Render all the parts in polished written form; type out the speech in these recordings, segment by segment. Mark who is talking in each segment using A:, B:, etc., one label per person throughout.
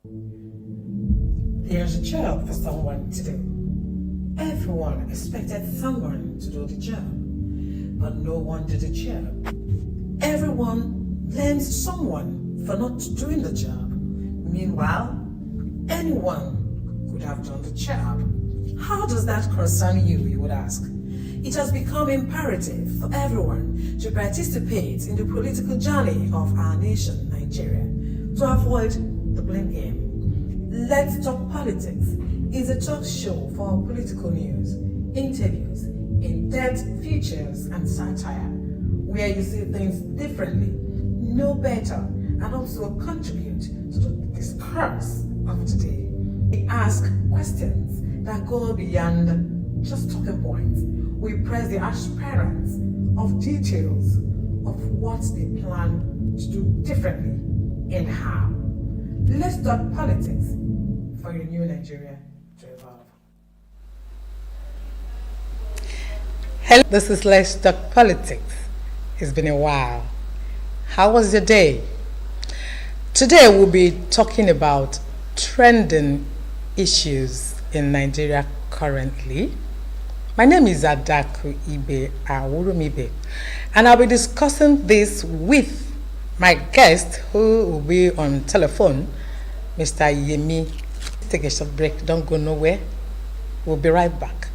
A: There's a job for someone to do. Everyone expected someone to do the job, but no one did the job. Everyone blames someone for not doing the job. Meanwhile, anyone could have done the job. How does that concern you, you would ask? It has become imperative for everyone to participate in the political journey of our nation, Nigeria, to avoid the blame game. Let's Talk Politics is a talk show for political news, interviews, in-depth features, and satire, where you see things differently, know better, and also contribute to the discourse of today. We ask questions that go beyond just talking points. We press the aspirants of details of what they plan to do differently and how. Let's talk politics for a new Nigeria to evolve.
B: Hello, this is Let's Talk Politics. It's been a while. How was your day? Today we'll be talking about trending issues in Nigeria currently. My name is Adaku Ibe Awurumibe, and I'll be discussing this with my guest who will be on telephone, Mr. Yemi. Take a short break, don't go nowhere. We'll be right back.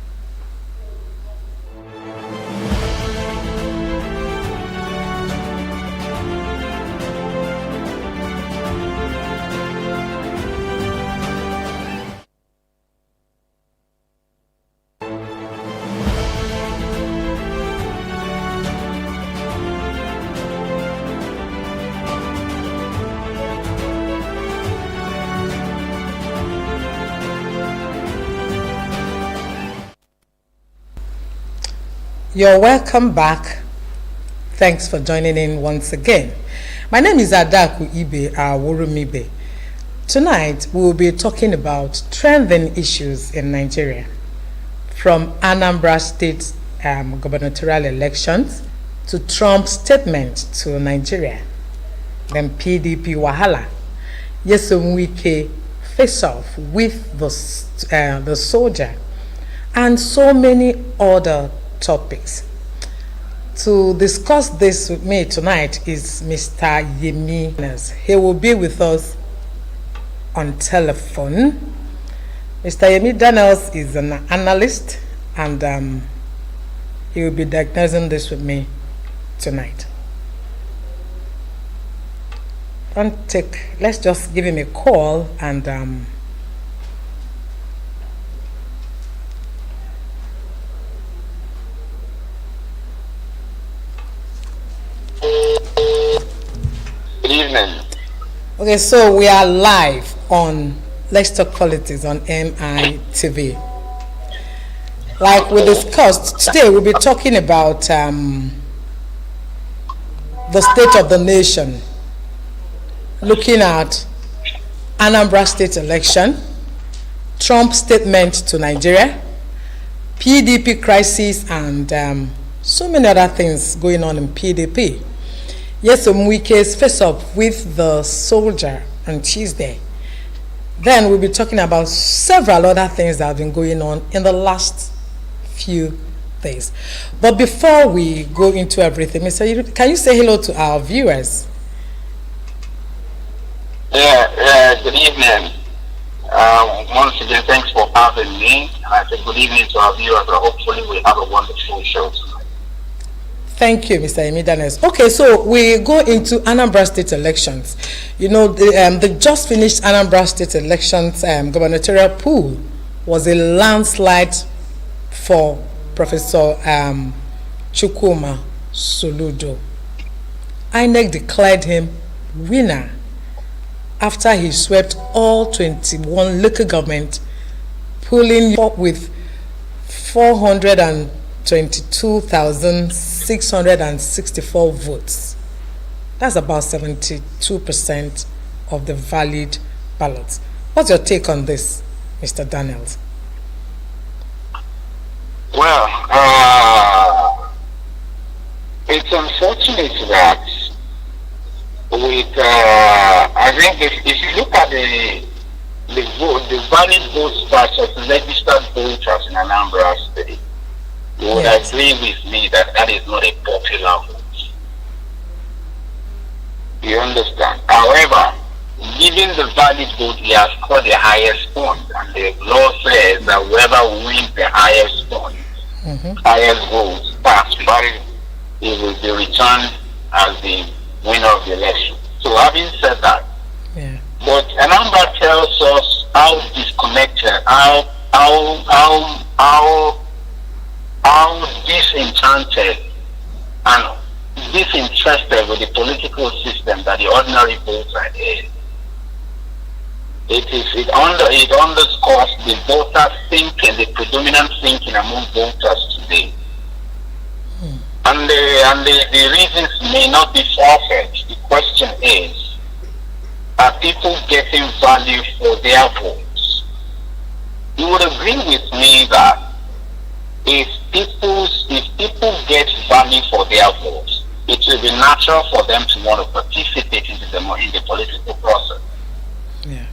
B: You're welcome back. Thanks for joining in once again. My name is Adaku Ibe Awurumibe. Tonight we will be talking about trending issues in Nigeria, from Anambra State gubernatorial elections to Trump's statement to Nigeria, then PDP Wahala, Nyesom Wike face-off with the soldier, and so many other topics. To discuss this with me tonight is Mr. Yemi. He will be with us on telephone. Mr. Yemi Daniels is an analyst, and he will be diagnosing this with me tonight. Let's just give him a call and
C: Good evening.
B: Okay, so we are live on Let's Talk Politics on Mitv. Like we discussed, today we'll be talking about the state of the nation, looking at Anambra State election, Trump's statement to Nigeria, PDP crisis, and so many other things going on in PDP. Nyesom Wike's face-off with the soldier on Tuesday. Then we'll be talking about several other things that have been going on in the last few days. But before we go into everything, Mr. Yuri, can you say hello to our viewers?
C: Good evening. Once again, thanks for having me. And I say good evening to our viewers. Hopefully we have a wonderful show tonight.
B: Thank you, Mr. Yemi Daniels. Okay, so we go into Anambra State elections. You know, the just finished Anambra State elections gubernatorial poll was a landslide for Professor Chukwuma Soludo. INEC declared him winner after he swept all 21 local government, polling with 422,664 votes. That's about 72% of the valid ballots. What's your take on this, Mr. Daniels?
C: Well, it's unfortunate that with I think if you look at the the valid votes versus registered voters in Anambra State, you would
B: Yes.
C: agree with me that that is not a popular vote. You understand? However, given the valid vote, he has scored the highest point, and the law says that whoever wins the highest point, highest votes cast, he will be returned as the winner of the election. So having said that,
B: Yeah.
C: but a number tells us how disconnected, how disenchanted and disinterested with the political system that the ordinary voter is. It underscores the voter thinking, the predominant thinking among voters today. And the reasons may not be far-fetched. The question is, are people getting value for their votes? You would agree with me that if people get value for their votes, it will be natural for them to want to participate in the political process.
B: Yeah.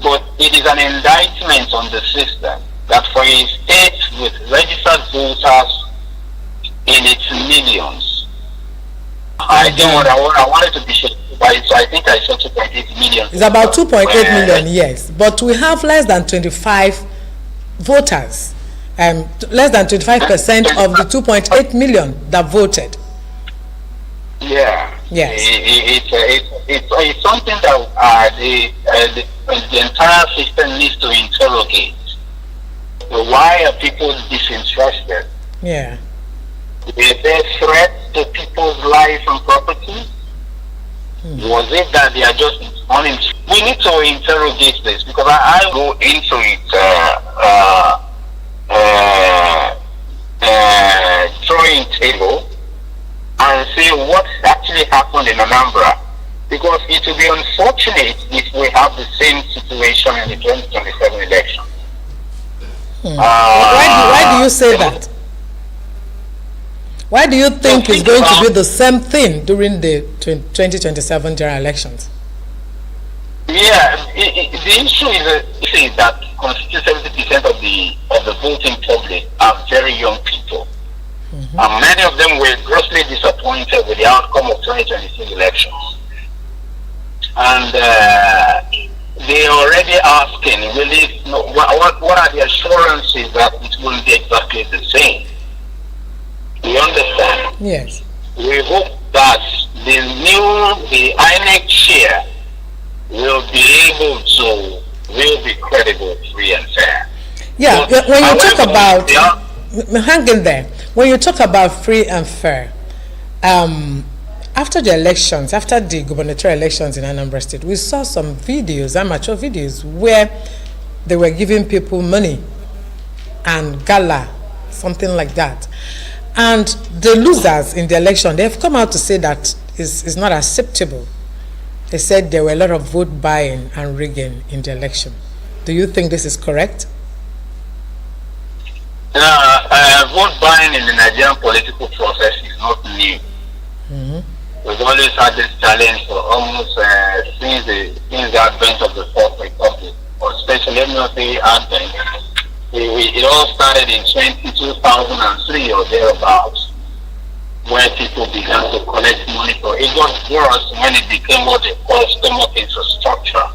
C: But it is an indictment on the system that for a state with registered voters in its millions, I wanted to be sure, so I think I saw 2.8 million.
B: It's about 2.8 million, yes. But we have less than 25 voters. Less than 25% of the 2.8 million that voted.
C: Yeah.
B: Yes.
C: It's something that the entire system needs to interrogate. So why are people disinterested?
B: Yeah.
C: Is there threat to people's lives and property? Was it that they are just uninterested? We need to interrogate this, because I go into it drawing table and see what actually happened in Anambra, because it will be unfortunate if we have the same situation in the 2027 election.
B: Why do you say that? Why do you think it's going to be the same thing during the 2027 general elections?
C: Yeah, the issue is that constitutes 70% of the voting public are very young people. And many of them were grossly disappointed with the outcome of 2026 elections. And they are already asking, what are the assurances that it will be exactly the same? You understand?
B: Yes.
C: We hope that the INEC chair will be credible, free and fair.
B: Yeah,
C: But,
B: when you talk about,
C: yeah,
B: hang in there, when you talk about free and fair, after the elections, after the gubernatorial elections in Anambra State, we saw some videos, amateur videos, where they were giving people money and gala, something like that. And the losers in the election, they have come out to say that is not acceptable. They said there were a lot of vote buying and rigging in the election. Do you think this is correct?
C: vote buying in the Nigerian political process is not new. We've always had this challenge for almost since the advent of the Fourth Republic, or especially, let me not say advent. It all started in 2003 or thereabouts, where people began to collect money for it. Got worse when it became what they call stomach infrastructure.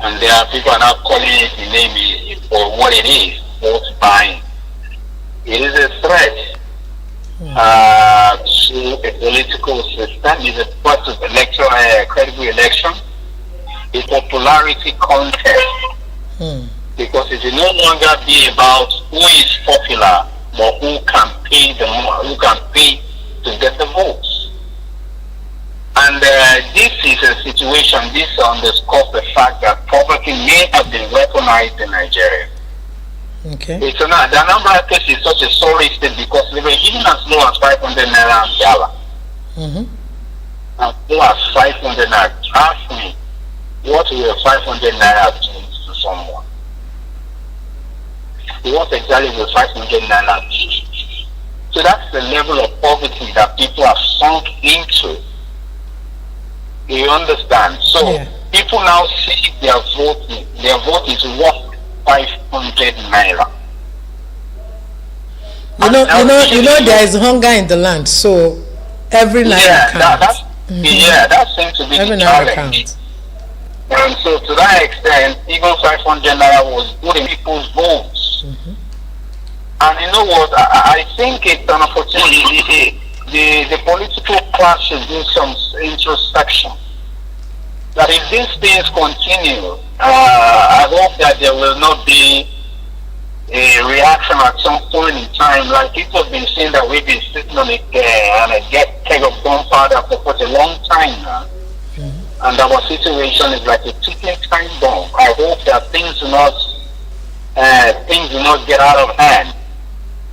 C: And there are people now calling it the name for what it is, vote buying. It is a threat to a political system. It's a part of credible election, a popularity contest. Because it will no longer be about who is popular, but who can pay to get the votes. And this is a situation, this underscores the fact that poverty may have been weaponized in Nigeria.
B: Okay.
C: The Anambra case is such a sorry state because they were even as low as 500 naira and gala. As low as 500 naira. Ask me, what will 500 naira do to someone? What exactly will 500 naira do? So that's the level of poverty that people have sunk into. You understand? So people now see their vote their vote is worth 500 naira.
B: You know, there is hunger in the land, so every naira counts.
C: That seems to be
B: every
C: the
B: naira
C: challenge.
B: counts.
C: And so to that extent, even 500 naira was good in people's votes. And you know what? I think it's an opportunity. The political class should do some introspection. That if these things continue, I hope that there will not be a reaction at some point in time. Like people have been saying that we've been sitting on a keg of gunpowder for such a long time now. And our situation is like a ticking time bomb. I hope that things do not get out of hand,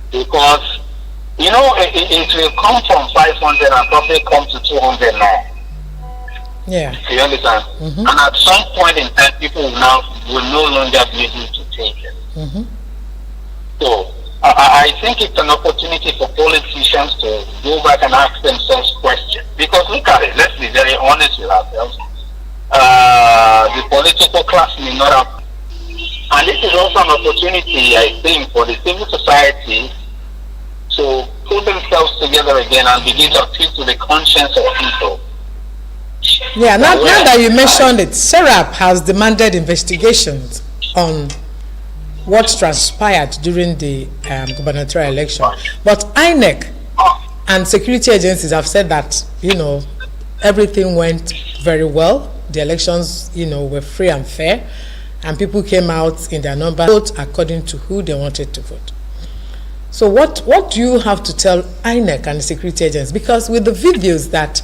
C: because you know it will come from 500 and probably come to 200 now.
B: Yeah.
C: You understand? And at some point in time, people will no longer be able to take it. So I think it's an opportunity for politicians to go back and ask themselves questions. Because look at it, let's be very honest with ourselves. The political class may not have, and this is also an opportunity, I think, for the civil society to put themselves together again and begin to appeal to the conscience of people.
B: Yeah, now that you mentioned it, SERAP has demanded investigations on what transpired during the gubernatorial election. But INEC and security agencies have said that, you know, everything went very well. The elections, you know, were free and fair, and people came out in their number, vote according to who they wanted to vote. So what do you have to tell INEC and the security agents? Because with the videos that,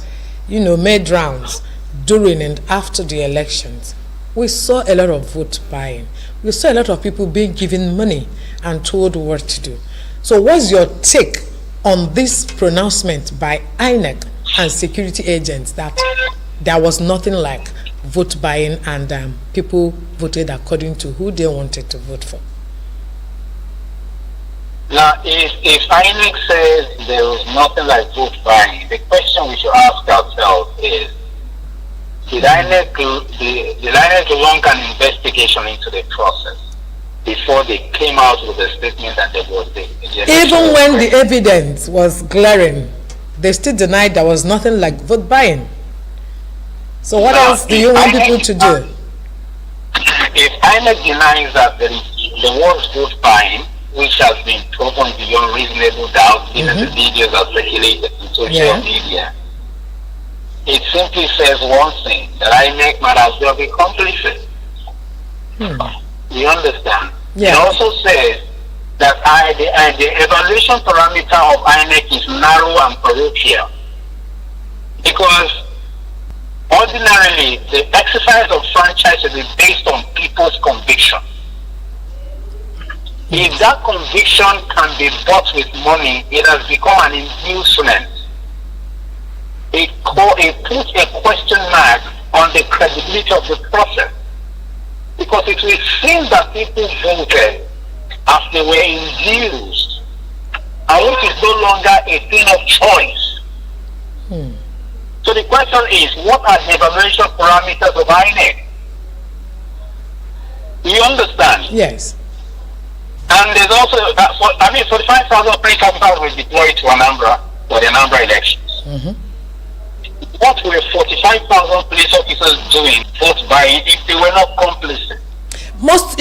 B: you know, made rounds during and after the elections, we saw a lot of vote buying. We saw a lot of people being given money and told what to do. So what's your take on this pronouncement by INEC and security agents that there was nothing like vote buying and people voted according to who they wanted to vote for?
C: Now, if INEC says there was nothing like vote buying, the question we should ask ourselves is, did INEC launch an investigation into the process before they came out with a statement that there was the
B: even when the evidence was glaring, they still denied there was nothing like vote buying. So what else do you want people to do?
C: If INEC denies that there was vote buying, which has been proven beyond reasonable doubt, given the videos that circulated on social media, it simply says one thing, that INEC might as well be complicit. You understand?
B: Yeah.
C: It also says that the evaluation parameter of INEC is narrow and parochial, because ordinarily the exercise of franchise is based on people's conviction. If that conviction can be bought with money, it has become an inducement. It puts a question mark on the credibility of the process. Because it will seem that people voted as they were induced, and which is no longer a thing of choice. So the question is, what are the evaluation parameters of INEC? Do you understand?
B: Yes.
C: And there's also, 45,000 police officers were deployed to Anambra for the Anambra elections. What were 45,000 police officers doing vote buying if they were not complicit?
B: Most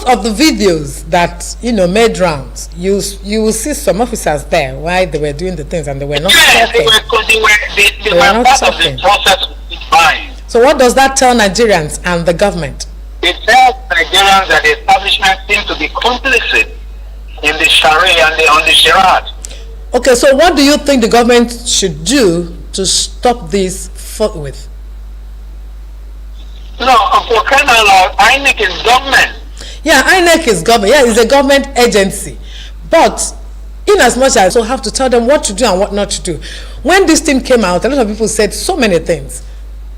B: of the videos that, you know, made rounds, you will see some officers there while they were doing the things and they were not talking.
C: They were part of the process of buying.
B: So what does that tell Nigerians and the government?
C: It tells Nigerians that the establishment seems to be complicit in the Sharia and on the Shariat.
B: Okay, so what do you think the government should do to stop this forthwith?
C: No, for crying out loud, INEC is government.
B: Yeah, INEC is government. Yeah, it's a government agency. But in as much as I have to tell them what to do and what not to do. When this thing came out, a lot of people said so many things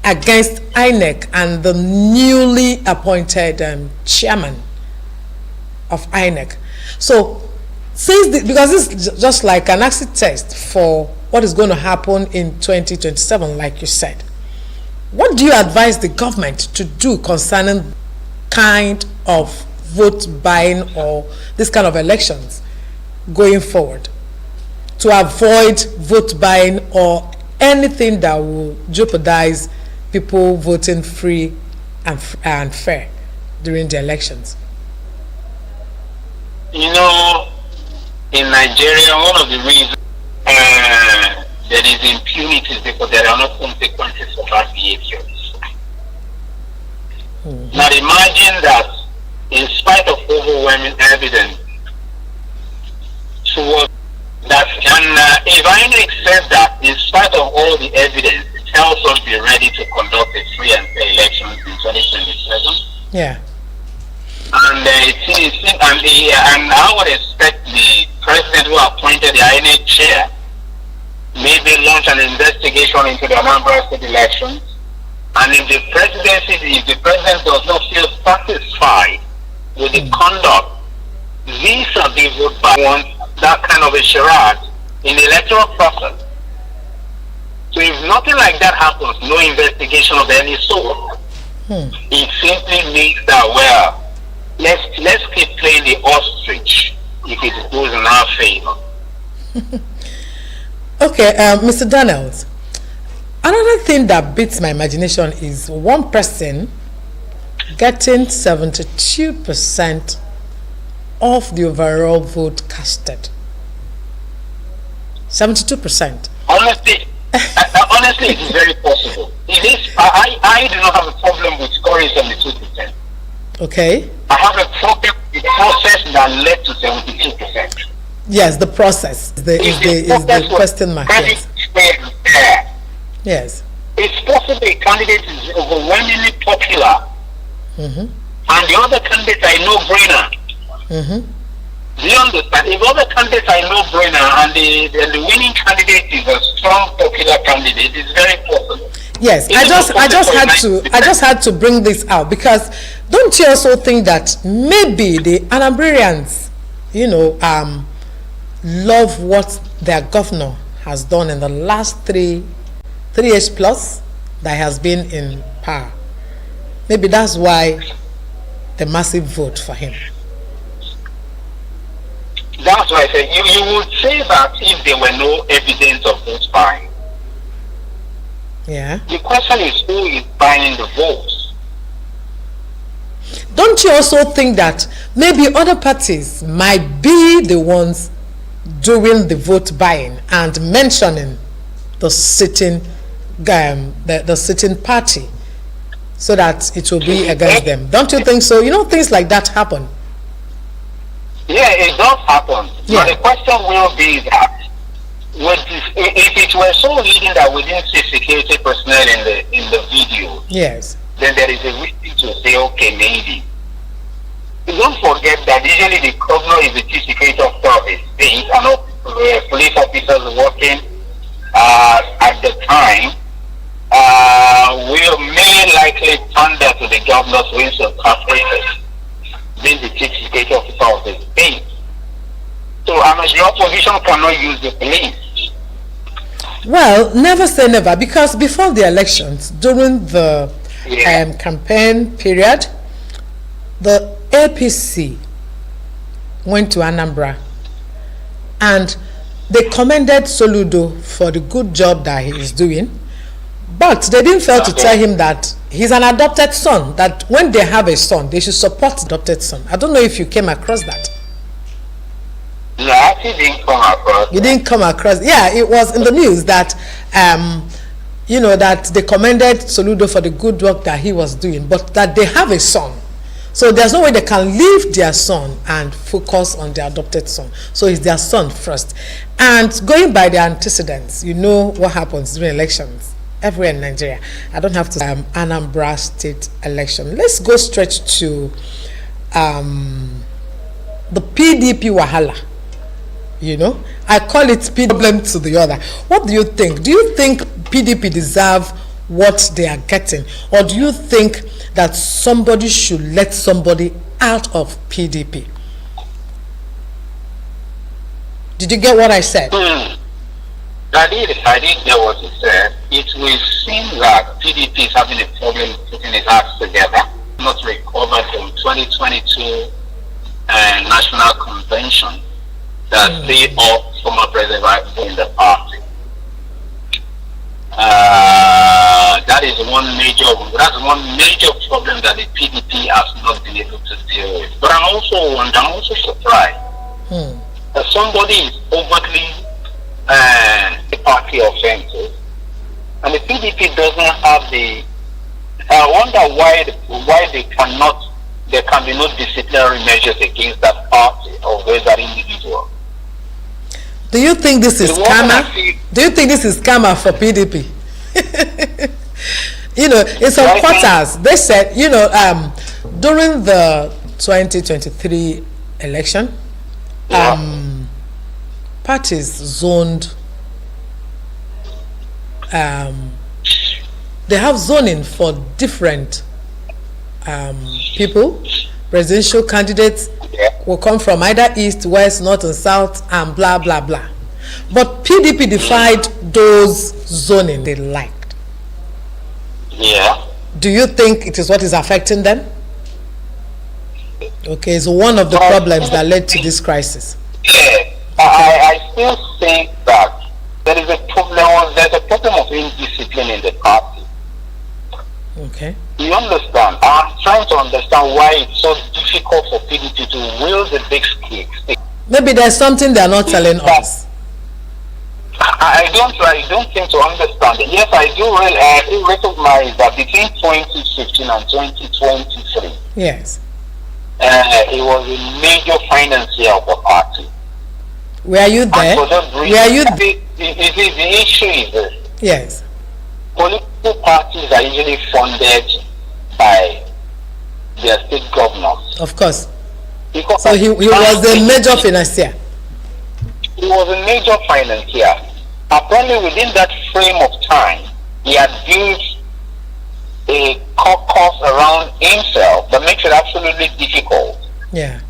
B: against INEC and the newly appointed chairman of INEC. So, because this is just like an acid test for what is going to happen in 2027, like you said, what do you advise the government to do concerning kind of vote buying or this kind of elections going forward, to avoid vote buying or anything that will jeopardize people voting free and fair during the elections?
C: You know, in Nigeria, one of the reasons there is impunity is because there are not consequences for bad behaviors. Now imagine that in spite of overwhelming evidence towards that, and if INEC said that in spite of all the evidence, it tells us be ready to conduct a free and fair elections in 2027.
B: Yeah.
C: And and I would expect the president who appointed the INEC chair maybe launch an investigation into the Anambra State elections. And if the president does not feel satisfied with the conduct, vis-a-vis vote by one, that kind of a charade in the electoral process. So if nothing like that happens, no investigation of any sort, it simply means that, well, let's keep playing the ostrich if it goes in our favor.
B: Okay, Mr. Daniels, another thing that beats my imagination is one person getting 72% of the overall vote casted. 72%.
C: Honestly, it is very possible. It is. I do not have a problem with scoring 72%.
B: Okay.
C: I have a problem with the process that led to 72%.
B: Yes, the process is the question mark. Yes. Yes.
C: It's possible a candidate is overwhelmingly popular, and the other candidates are no-brainer. Do you understand? If other candidates are no-brainer and the winning candidate is a strong popular candidate, it's very possible.
B: Yes, I just had to bring this out, because don't you also think that maybe the Anambrians, love what their governor has done in the last 3 years plus that has been in power? Maybe that's why the massive vote for him.
C: That's why I said you would say that if there were no evidence of vote buying.
B: Yeah.
C: The question is, who is buying the votes?
B: Don't you also think that maybe other parties might be the ones doing the vote buying and mentioning the sitting the sitting party so that it will be against them? Don't you think so? Things like that happen.
C: Yeah, it does happen.
B: Yeah.
C: But the question will be that if it were so leading that we didn't see security personnel in the video,
B: yes,
C: then there is a reason to say, okay, maybe. Don't forget that usually the governor is the chief security officer of a state, and all police officers working at the time will may likely pander to the governor's whims and caprices, being the chief security officer of the state. So the opposition cannot use the police.
B: Well, never say never, because before the elections, during the campaign period, the APC went to Anambra and they commended Soludo for the good job that he is doing, but they didn't fail to tell him that he's an adopted son, that when they have a son, they should support the adopted son. I don't know if you came across that.
C: No, I actually didn't come across.
B: You didn't come across. Yeah, it was in the news that that they commended Soludo for the good work that he was doing, but that they have a son. So there's no way they can leave their son and focus on their adopted son. So it's their son first. And going by the antecedents, you know what happens during elections everywhere in Nigeria. I don't have to Anambra State election. Let's go straight to the PDP wahala. I call it PDP problem to the other. What do you think? Do you think PDP deserve what they are getting, or do you think that somebody should let somebody out of PDP? Did you get what I said?
C: I did get what you said. It will seem that PDP is having a problem putting its acts together, not recovered from 2022 National Convention that laid off former President in the party. That's one major problem that the PDP has not been able to deal with. But I'm also surprised that somebody is overtly party offensive, and the PDP doesn't have the. I wonder why there can be no disciplinary measures against that party or against that individual.
B: Do you think this is karma? Do you think this is karma for PDP? In some quarters, they said, during the 2023 election, parties zoned. They have zoning for different people. Presidential candidates will come from either east, west, north, and south, and blah blah blah. But PDP defied those zoning they liked.
C: Yeah.
B: Do you think it is what is affecting them? Okay, it's one of the problems that led to this crisis.
C: Yeah, I still think that there is a problem. There's a problem of indiscipline in the party.
B: Okay.
C: You understand? I'm trying to understand why it's so difficult for PDP to wield the big stick.
B: Maybe there's something they're not telling us.
C: I don't think to understand it. Yes, I do recognize that between 2015 and 2023,
B: yes,
C: it was a major financier of the party.
B: Were you there?
C: The issue is this.
B: Yes.
C: Political parties are usually funded by their state governors.
B: Of course.
C: Because
B: so he was a major financier.
C: He was a major financier. Apparently within that frame of time, he had built a caucus around himself that makes it absolutely difficult.
B: Yeah.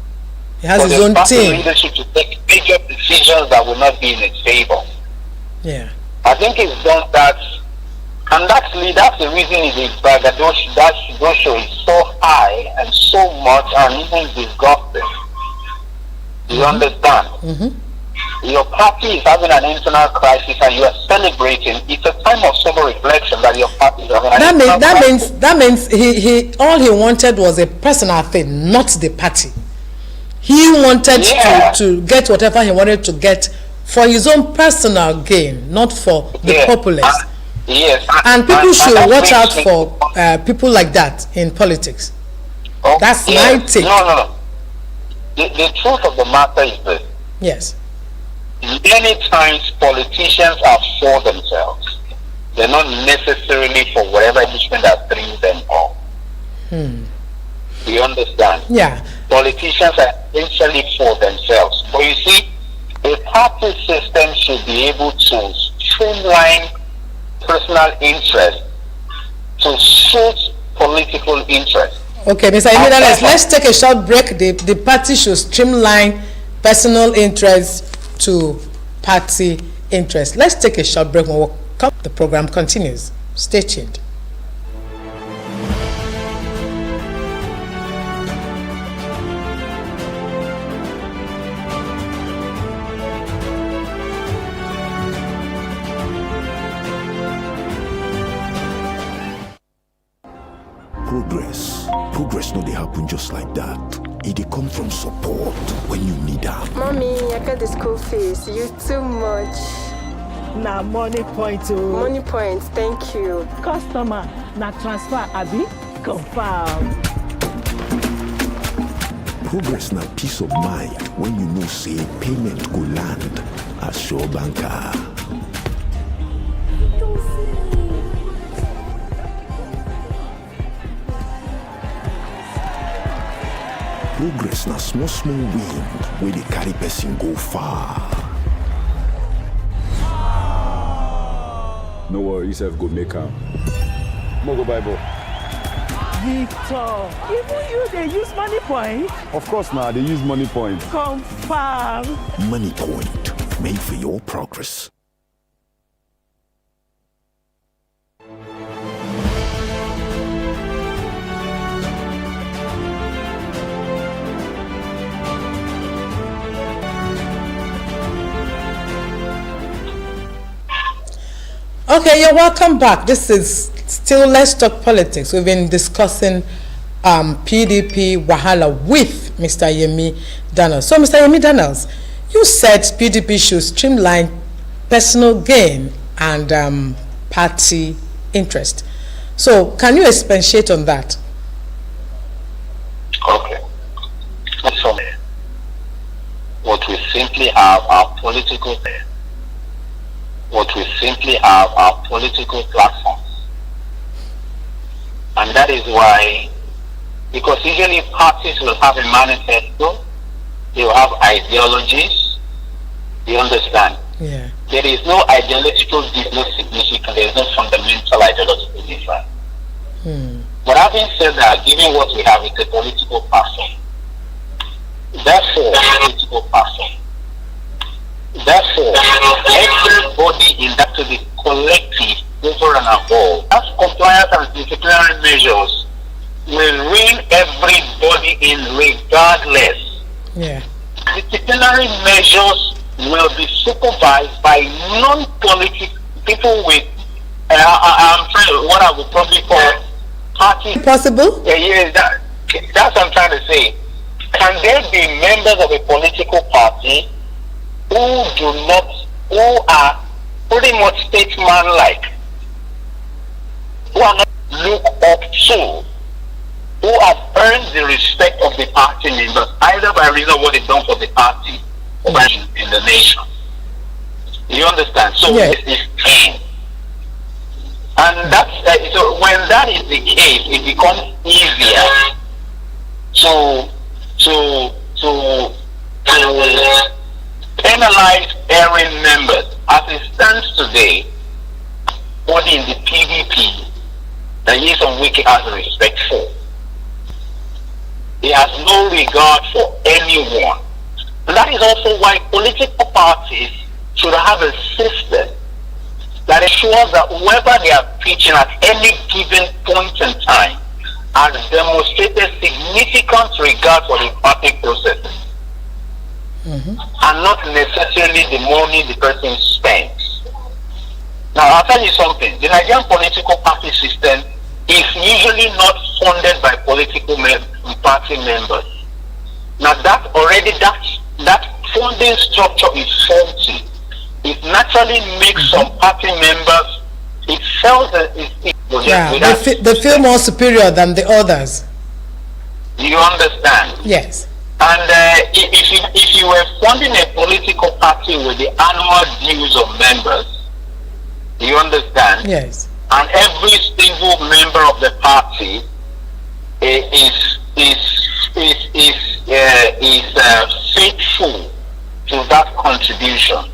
B: He has his own team.
C: Leadership to take major decisions that will not be in its favor.
B: Yeah.
C: I think he's done that. And that's the reason that ratio is so high and so much and even disgusting. You understand? Your party is having an internal crisis and you are celebrating. It's a time of sober reflection that your party is having an internal crisis.
B: That means he all he wanted was a personal thing, not the party. He wanted to get whatever he wanted to get for his own personal gain, not for the populace.
C: Yes,
B: and people should watch out for people like that in politics. That's my take.
C: No. The truth of the matter is this.
B: Yes.
C: Many times politicians are for themselves. They're not necessarily for whatever mission that brings them up. Do you understand?
B: Yeah.
C: Politicians are essentially for themselves. But you see, a party system should be able to streamline personal interest to suit political interest.
B: Okay, Mr. Imidales, let's take a short break. The party should streamline personal interest to party interest. Let's take a short break. When we come, the program continues. Stay tuned.
D: Progress no dey happen just like that. It dey come from support when you need am.
E: Mommy, I got the school fees. You too much.
F: Na money point o.
E: Money point, thank you.
F: Customer, na transfer abi? Confirm.
D: Progress na peace of mind when you know say payment go land as Sure Banker. Progress na small wind where they carry person go far.
G: No worry, yourself go make am. Go Bible.
F: Victor, even you they use money point?
G: Of course now, they use money point.
F: Confirm.
D: Money Point, made for your progress.
B: Okay, you're welcome back. This is still Let's Talk Politics. We've been discussing PDP Wahala with Mr. Yemi Daniels. So, Mr. Yemi Daniels, you said PDP should streamline personal gain and party interest. So, can you expatiate on that?
C: Okay. So, what we simply have are political platforms. And that is why, because usually parties will have a manifesto, they will have ideologies, you understand?
B: Yeah.
C: There is no ideological difference significant, there is no fundamental ideological difference. But having said that, given what we have, it's a political platform. Therefore, everybody in that to be collective over and above. As compliance and disciplinary measures will rein everybody in regardless.
B: Yeah.
C: Disciplinary measures will be supervised by non-political people with, I'm trying what I would probably call party.
B: Possible?
C: Yeah, that's what I'm trying to say. Can there be members of a political party who are pretty much statesman-like, who are not looked up to, who have earned the respect of the party members, either by reason of what they've done for the party or by in the nation? You understand? So
B: yes.
C: It's pain. And that's so when that is the case, it becomes easier to penalize erring members. As it stands today, body in the PDP that Yeson Wike has respect for. He has no regard for anyone. And that is also why political parties should have a system that ensures that whoever they are preaching at any given point in time has demonstrated significant regard for the party process. And not necessarily the money the person spends. Now, I'll tell you something. The Nigerian political party system is usually not funded by political party members. Now, that funding structure is faulty. It naturally makes some party members, it felt that
B: they feel more superior than the others.
C: You understand?
B: Yes.
C: And if you were funding a political party with the annual dues of members, you understand?
B: Yes.
C: And every single member of the party is faithful to that contribution.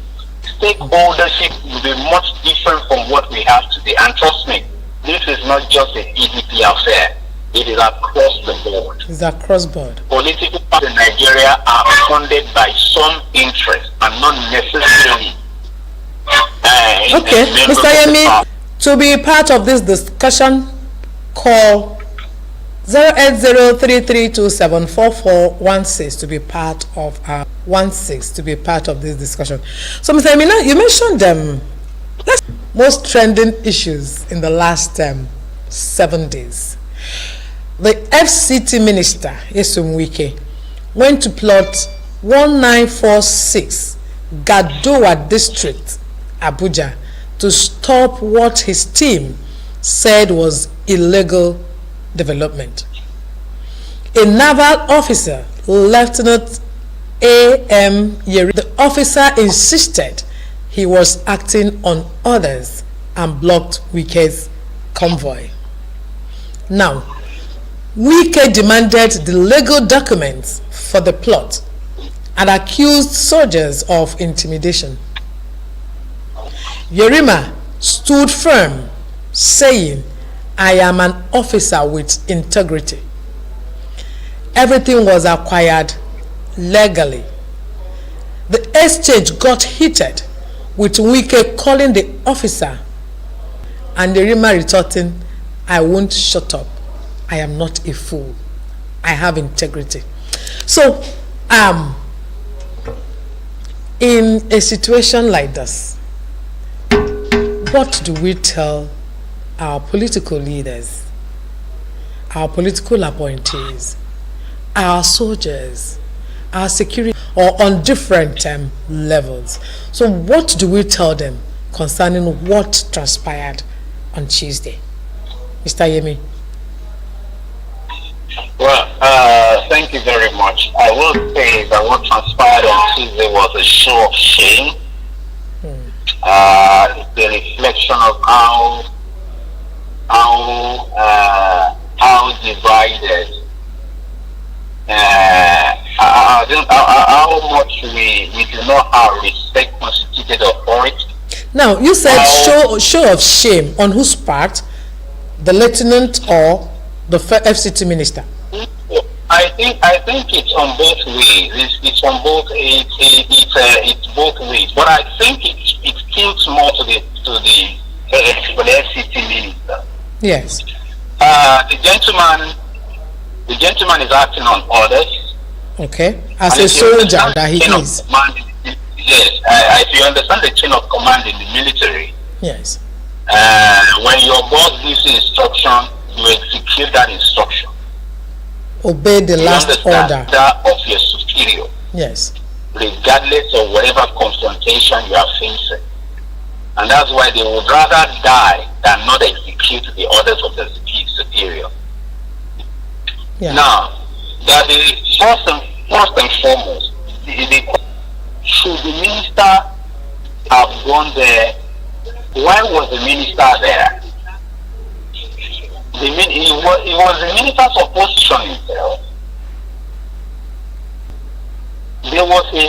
C: Stakeholdership will be much different from what we have today. And trust me, this is not just a PDP affair. It is across the board.
B: It's across board.
C: Political parties in Nigeria are funded by some interest and not necessarily.
B: Okay, Mr. Yemi, to be part of this discussion, call 08033274416 to be part of our 16 to be part of this discussion. So, Mr. Yemi, you mentioned most trending issues in the last 7 days. The FCT minister, Yeson Wike, went to plot 1946 Gadowa district, Abuja, to stop what his team said was illegal development. A naval officer, Lieutenant A.M. Yeri, the officer insisted he was acting on orders and blocked Wike's convoy. Now, Wike demanded the legal documents for the plot and accused soldiers of intimidation. Yerima stood firm, saying, "I am an officer with integrity." Everything was acquired legally. The exchange got heated, with Wike calling the officer and Yerima retorting, "I won't shut up. I am not a fool. I have integrity." So, in a situation like this, what do we tell our political leaders, our political appointees, our soldiers, our security, or on different levels? So what do we tell them concerning what transpired on Tuesday? Mr. Yemi.
C: Well, thank you very much. I will say that what transpired on Tuesday was a show of shame. It's a reflection of how divided, how much we do not have respect constituted authority.
B: Now, you said show of shame on whose part? The lieutenant or the FCT minister?
C: I think it's on both ways. It's on both. It's both ways. But I think it tilts more to the FCT minister.
B: Yes.
C: The gentleman is acting on orders.
B: Okay. As a soldier that he is.
C: Yes. If you understand the chain of command in the military.
B: Yes.
C: When your boss gives you instruction, you execute that instruction.
B: Obey the last order.
C: That of your superior.
B: Yes.
C: Regardless of whatever confrontation you are facing. And that's why they would rather die than not execute the orders of the superior.
B: Yeah.
C: Now, that is first and foremost, should the minister have gone there? Why was the minister there? It was the minister's opposition himself. There was a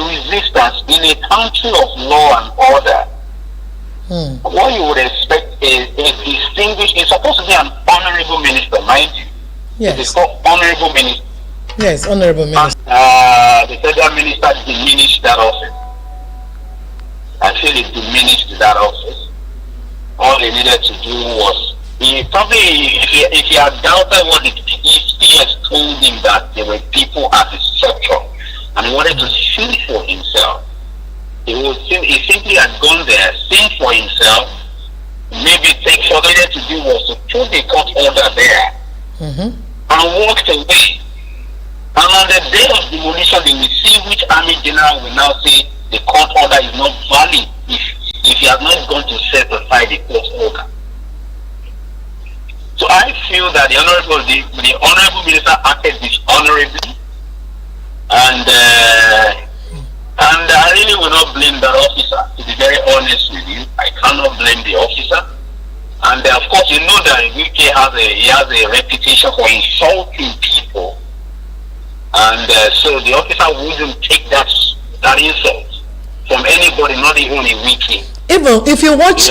C: resistance in a country of law and order. What you would expect is a distinguished, it's supposed to be an honorable minister, mind you.
B: Yes.
C: It's called honorable minister.
B: Yes, honorable minister.
C: The federal minister diminished that office. I feel it diminished that office. All he needed to do was, if he had doubted what if he has told him that there were people at the structure and he wanted to see for himself, he simply had gone there, seen for himself, maybe all he needed to do was to put the court order there and walked away. And on the day of demolition, they will see which army general will now say the court order is not valid if he has not gone to set aside the court order. So I feel that the honorable minister acted dishonorably, and I really will not blame that officer. To be very honest with you, I cannot blame the officer. And of course, you know that UK has a reputation for insulting people, and so the officer wouldn't take that insult from anybody, not even a wiki.
B: Even if you watch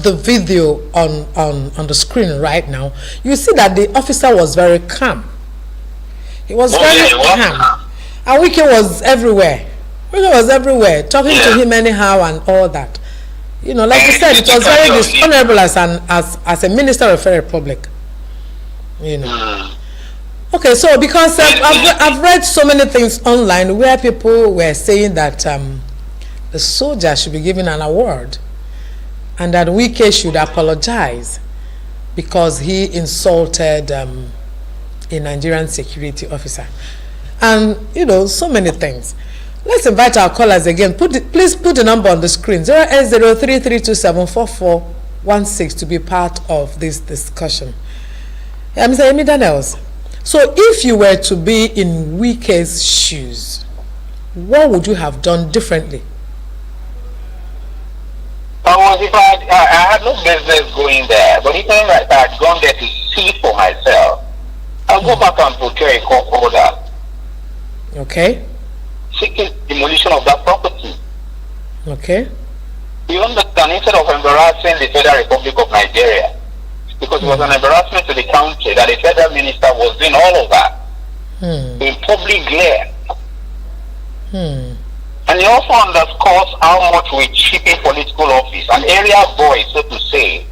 B: the video on the screen right now, you see that the officer was very calm. He was very calm. And Wiki was everywhere. Talking to him anyhow and all that. You know, like you said, it was very dishonorable as a minister of the Republic. You know. Okay, so because I've read so many things online where people were saying that the soldier should be given an award and that Wike should apologize because he insulted a Nigerian security officer. And, you know, so many things. Let's invite our callers again. Please put the number on the screen, 08033274416 to be part of this discussion. Yeah, Mr. Amy Daniels. So if you were to be in Wike's shoes, what would you have done differently?
C: If I had no business going there, but if I had gone there to see for myself, I'll go back and procure a court order.
B: Okay.
C: Seeking demolition of that property.
B: Okay.
C: You understand, instead of embarrassing the Federal Republic of Nigeria, because it was an embarrassment to the country that the federal minister was doing all of that in public glare. And it also underscores how much we cheapen political office. An area boy, so to say,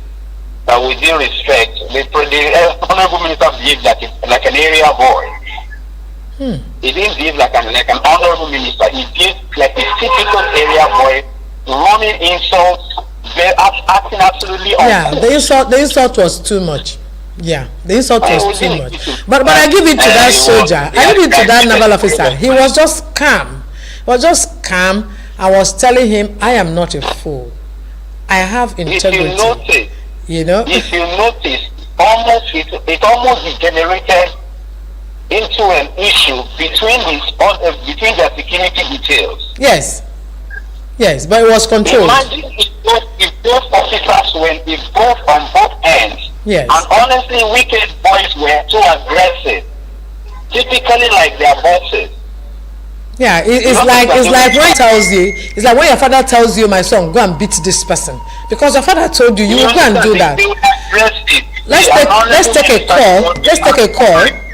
C: that with due respect, the honorable minister behaved like an area boy. He didn't behave like an honorable minister. He behaved like a typical area boy running insults, they're acting absolutely
B: Yeah,
C: uncool.
B: the insult was too much. Yeah, the insult
C: I
B: was
C: was
B: too
C: in
B: much.
C: it.
B: But I give it to that
C: He was-
B: soldier. I give it to that
C: yeah,
B: naval officer. He was just calm. He was just calm. I was telling him, I am not a fool. I have
C: If you
B: integrity.
C: notice,
B: You know?
C: if you notice, it almost degenerated into an issue between between their security details.
B: Yes. Yes, but it was controlled.
C: Imagine if those officers were both on both ends.
B: Yes.
C: And honestly, wicked boys were too aggressive, typically like their bosses.
B: Yeah, it's like when he tells you, it's like when your father tells you, my son, go and beat this person, because your father told you, you will go and do that.
C: They were aggressive.
B: Let's take a call.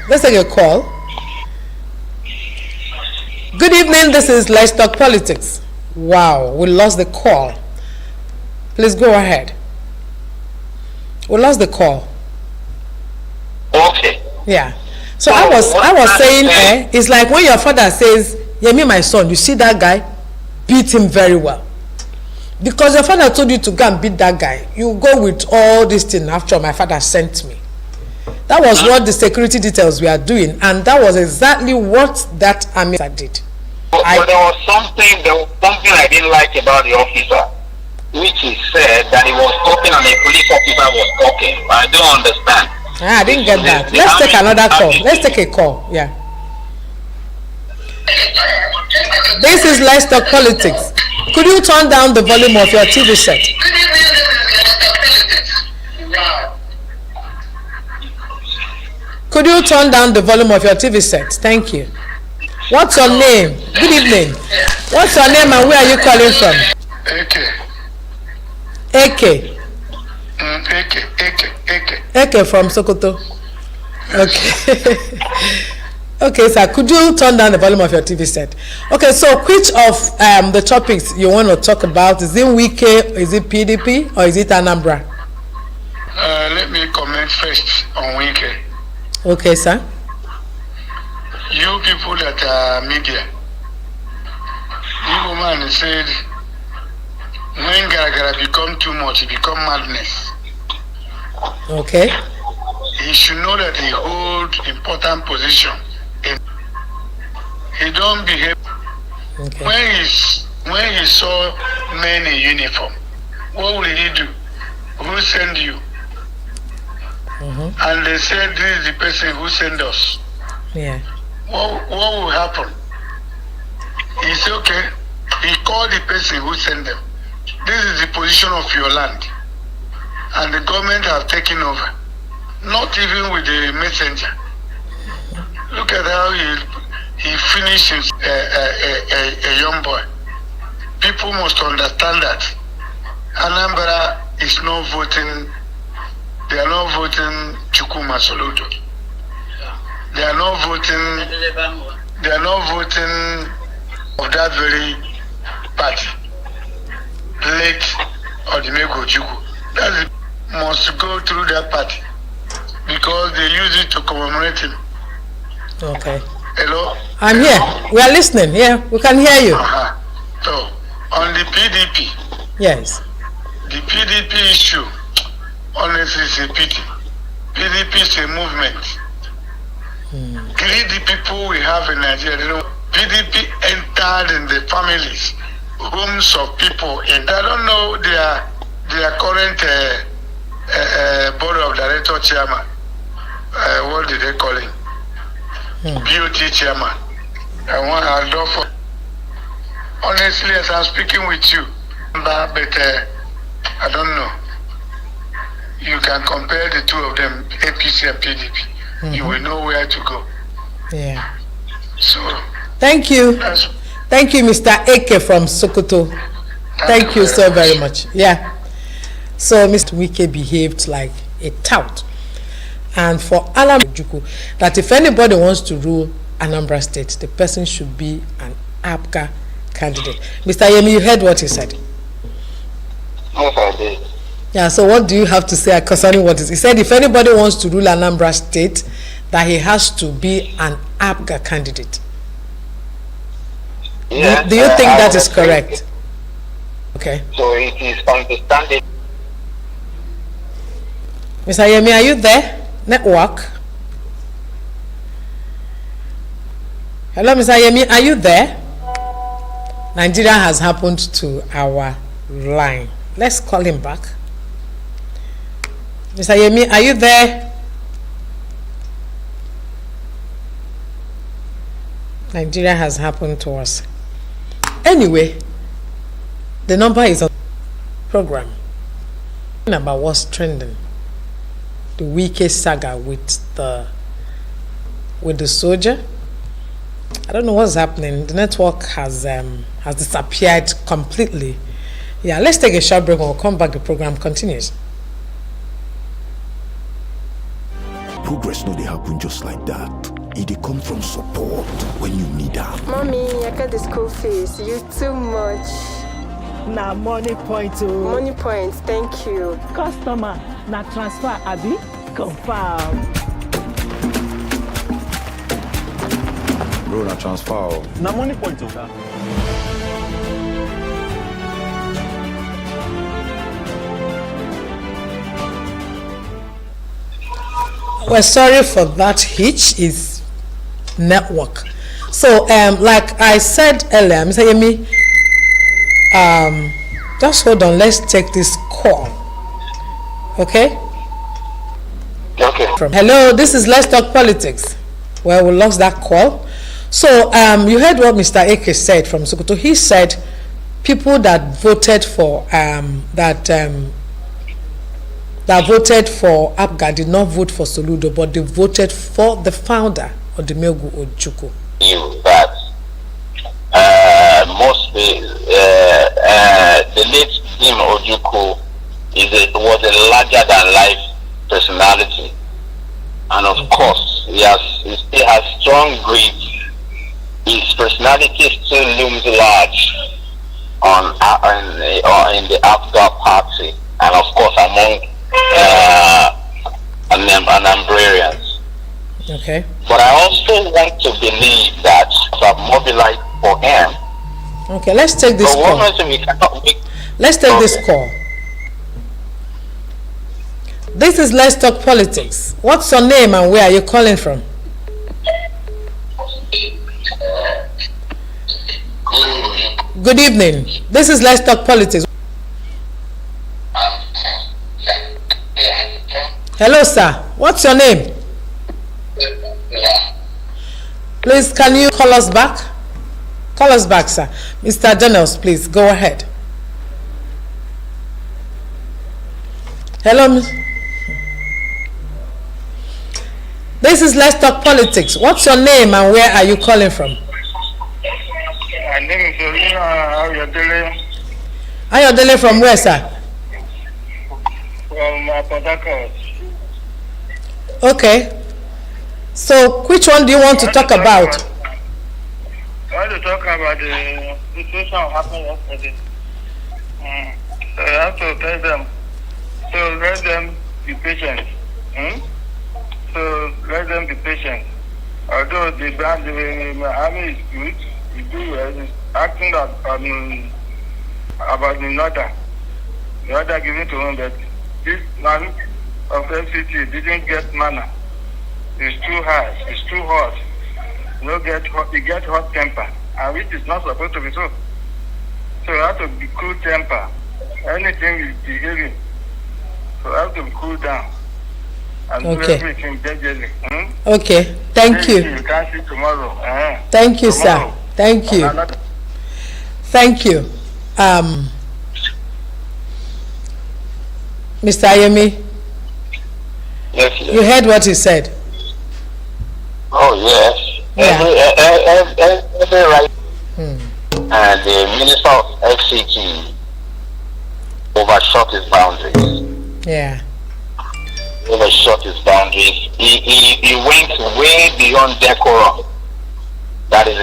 B: Let's take a call. Good evening. This is Let's Talk Politics. Wow, we lost the call. Please go ahead. We lost the call.
C: Okay.
B: Yeah. So I was saying, it's like when your father says, Yemi, my son, you see that guy, beat him very well. Because your father told you to go and beat that guy, you go with all this thing after my father sent me. That was what the security details were doing, and that was exactly what that army did.
C: But there was something I didn't like about the officer, which he said that he was talking and a police officer was talking. I don't understand.
B: I didn't get that. Let's take another call. Let's take a call. Yeah. This is Let's Talk Politics. Could you turn down the volume of your TV set? Could you turn down the volume of your TV set? Thank you. What's your name? Good evening. What's your name and where are you calling from? AK. AK from Sokoto. Okay. Okay, sir. Could you turn down the volume of your TV set? Okay, so which of the topics you want to talk about? Is it Wike, is it PDP, or is it Anambra?
H: Let me comment first on Wike.
B: Okay, sir.
H: You people that are media, Igbo man said, when Garagara become too much, it become madness.
B: Okay.
H: He should know that he hold important position. He don't behave.
B: Okay.
H: When he saw men in uniform, what will he do? Who send you? And they said this is the person who sent us.
B: Yeah.
H: What will happen? He said, okay, he called the person who sent them. This is the position of your land. And the government have taken over. Not even with the messenger. Look at how he finishes a young boy. People must understand that Anambra is not voting, they are not voting Chukuma Soludo. They are not voting of that very party. Late Odimego Juku. That must go through that party because they use it to commemorate him.
B: Okay.
H: Hello?
B: I'm here. We are listening. Yeah, we can hear you.
H: So, on the PDP,
B: Yes.
H: the PDP issue, honestly, is a pity. PDP is a movement. Greedy people we have in Nigeria, you know, PDP entered in the families, homes of people, and I don't know their current board of director chairman. What did they call him? BOT chairman. I don't for. Honestly, as I'm speaking with you, but I don't know. You can compare the two of them, APC and PDP. You will know where to go.
B: Yeah.
H: So.
B: Thank you. Thank you, Mr. AK from Sokoto. Thank you so very much. Yeah. So Mr. Wike behaved like a tout. And for Anambra Juku, that if anybody wants to rule Anambra State, the person should be an APGA candidate. Mr. Yemi, you heard what he said.
C: Yes, I did.
B: Yeah, so what do you have to say concerning what he said? If anybody wants to rule Anambra State, that he has to be an APGA candidate.
C: Yes,
B: Do you think that is correct? Okay.
C: So it is understandable.
B: Mr. Yemi, are you there? Network. Hello, Mr. Yemi, are you there? Nigeria has happened to our line. Let's call him back. Mr. Yemi, are you there? Nigeria has happened to us. Anyway, the number is on the program. About what's trending. The weakest saga with the soldier. I don't know what's happening. The network has disappeared completely. Yeah, let's take a short break. When we'll come back. The program continues.
D: Progress no dey happen just like that. It dey come from support when you need am.
E: Mommy, I got the school fees. You too much.
F: Na money point oh.
E: Money points, thank you.
F: Customer, na transfer abi? Confirm.
G: Bro, na transfer.
F: Na money point oh.
B: We're sorry for that hitch. Is network. So like I said earlier, Mr. Yemi, just hold on. Let's take this call. Okay.
C: Okay.
B: Hello, this is Let's Talk Politics. Well, we lost that call. So you heard what Mr. Eke said from Sokoto. He said people that voted for that voted for Apga did not vote for Soludo, but they voted for the founder of the Melgu Ojukwu.
C: That mostly the late Dim Ojukwu was a larger than life personality, and of course he still has strong grit. His personality still looms large in the Apga party, and of course among Anambrarians.
B: Okay.
C: But I also want to believe that I've mobilized for him.
B: Okay, let's take this call. Let's take this call. This is Let's Talk Politics. What's your name and where are you calling from? Good evening. This is Let's Talk Politics. Hello, sir. What's your name? Please, can you call us back? Call us back, sir. Mr. Daniels, please, go ahead. Hello, this is Let's Talk Politics. What's your name and where are you calling from?
H: My name is Ayodele.
B: Ayodele from where, sir?
H: From Port Harcourt.
B: Okay. So, which one do you want to talk about?
H: I want to talk about the situation that happened yesterday. So I have to tell them. So let them be patient. So let them be patient. Although the army is good, we do well. It's acting about the order given to him, that this man of FCT didn't get manner. It's too high. It's too hot. You get hot temper, and which is not supposed to be so. So you have to be cool temper. Anything is behaving. So you have to cool down and do everything gradually.
B: Okay. Thank you.
H: You can't see tomorrow.
B: Thank you, sir. Thank you. Thank you. Mr. Ayemi,
C: Yes,
B: you heard what he said.
C: Oh yes.
B: Yeah.
C: Every right. And the Minister of FCT overshot his boundaries.
B: Yeah.
C: Overshot his boundaries. He went way beyond decorum. That is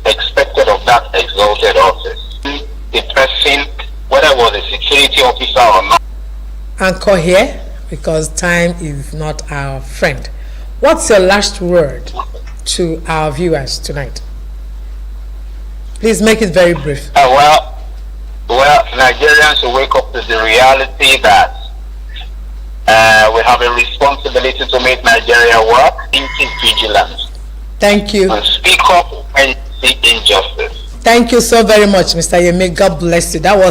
C: expected of that exalted office. The person, whether it was a security officer or not.
B: Anchor here, because time is not our friend. What's your last word to our viewers tonight? Please make it very brief.
C: Well, Nigerians to wake up to the reality that we have a responsibility to make Nigeria work. Be vigilant.
B: Thank you.
C: And speak up when you see injustice.
B: Thank you so very much, Mr. Yemi. God bless you. That was